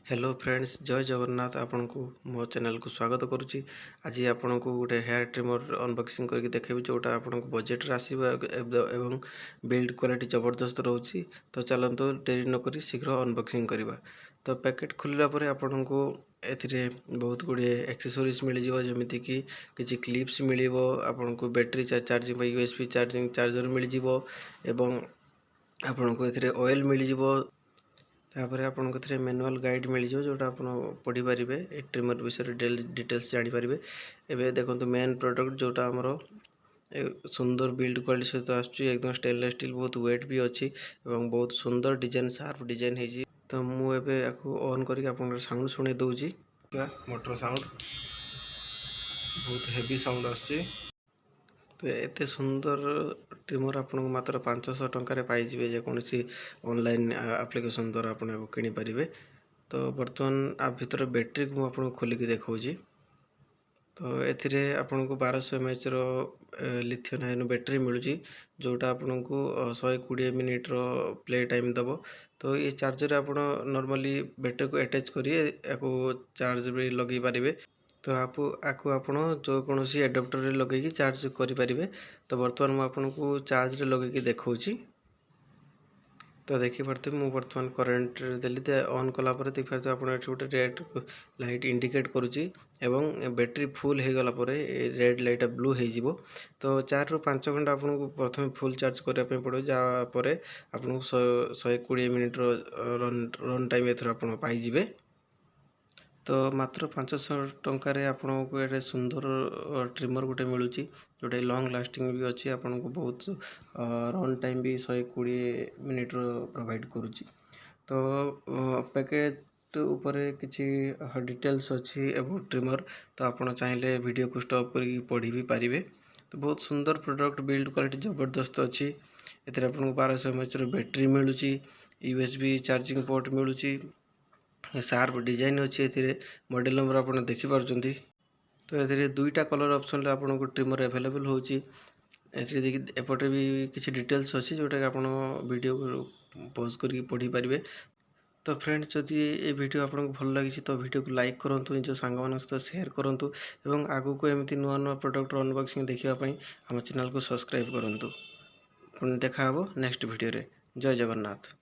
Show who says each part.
Speaker 1: Hello friends, जय जगन्नाथ। आपन को मो चैनल को स्वागत करुच्ची। आज आपन को गोटे हेयर ट्रिमर अनबॉक्सिंग करके देखेबी जोटा आपन को बजेट रे आसीबो एवं बिल्ड क्वालिटी जबरदस्त रहउची। तो चलंतु देरी न करी शीघ्र अनबॉक्सिंग करिबा। तो पैकेट खुलिला परे आपन को एथिरे बहुत गुडे एक्सेसरीज मिल जिवो, जेमिति कि किछि क्लिप्स मिलिवो, आपन को battery charging USB charging charger मिल जिवो एवं आपन को एथिरे ऑयल मिल जिवो। तापर आपन को थरे मैनुअल गाइड मिल जो जोटा आपन पढ़ी पारिबे ए ट्रिमर विषय डिटेल्स जानि पारिबे। एबे देखंतु मेन प्रोडक्ट जोटा हमरो सुंदर बिल्ड क्वालिटी सहित आसुची, एकदम स्टेनलेस स्टील, बहुत वेट भी अछि एवं बहुत सुंदर डिजाइन शार्प डिजाइन हेजी। तो मु एबे आकु ऑन करके आपन साउंड सुने दउची। मोटर साउंड बहुत हेवी साउंड आसुची। तो एते सुंदर ट्रिमर आपन को मात्र 500 टंका पाइबे, जेकोसी ऑनलाइन एप्लिकेशन द्वारा आपन किनि पारिबे। तो बर्तमान आ भीतर बैटरी को आपन खोलिक देखौची। तो एथिरे आपन को 1200 mAh रो लिथियम आयन बैटरी मिलुची, जोटा आपन को 120 मिनिट रो प्ले टाइम दबो। तो ये चार्जर आपन नॉर्मली बैटरी को अटैच करी याको चार्ज भी लगे पारिबे। तो आपको आपण जो कौन सी एडाप्टर रे लगे चार्ज करें। तो बर्तमान मुझे आपन को चार्ज रे लगे देखौची। तो देखी पार्थे मु बर्तमान करेन्ट देली ऑन कला पर देखि पार्थे आपण एठी गोटे रेड लाइट इंडिकेट करूची एवं बैटरी फुल हो गला पर रेड लाइट ब्लू हो जिवो। तो 4 ରୁ 5 घंटा आपन को प्रथम फुल चार्ज करने पड़ो, जहाँ पर आपन को 120 मिनिट रन टाइम एथर आपन पाई जिवे। तो मात्र 500 टंकार आपको ये सुंदर ट्रिमर गोटे मिलूँ, जोटा लॉन्ग लास्टिंग भी अच्छी, आपन को बहुत रन टाइम भी 120 मिनिट प्रोवाइड करुच्ची। तो पैकेट ऊपर किसी डिटेल्स अच्छी अबाउट ट्रिमर, तो आपड़ चाहिए वीडियो को स्टॉप कर पढ़ी भी पारिबे। तो बहुत सुंदर प्रोडक्ट, बिल्ड क्वालिटी जबरदस्त अच्छी। एथिरे आपन को 1200 mAh बैटरी मिलूँ, यूएसबी चार्जिंग पोर्ट मिलूँ, शार्प डिजाइन अच्छी। एथिरे मॉडल नंबर आपन देखि पारुचंती। तो एथिरे दुईटा कलर ऑप्शन ले आपन को ट्रिमर अवेलेबल होची। एथिरे देखि एपटे भी किछि डिटेल्स अछि, जोटा आपन वीडियो पॉज करके पढ़ी पारिबे। तो फ्रेंड्स, जदि ये वीडियो आपको भल लगी तो वीडियो को लाइक करंतु, निज सांग मान सहित शेयर करंतु एवं आगु को एमती नुआ नुआ प्रोडक्ट अनबॉक्सिंग देखिबा पई हम चैनल को सब्सक्राइब करंतु। पुणी देखा हबो नेक्स्ट वीडियो रे। जय जगन्नाथ।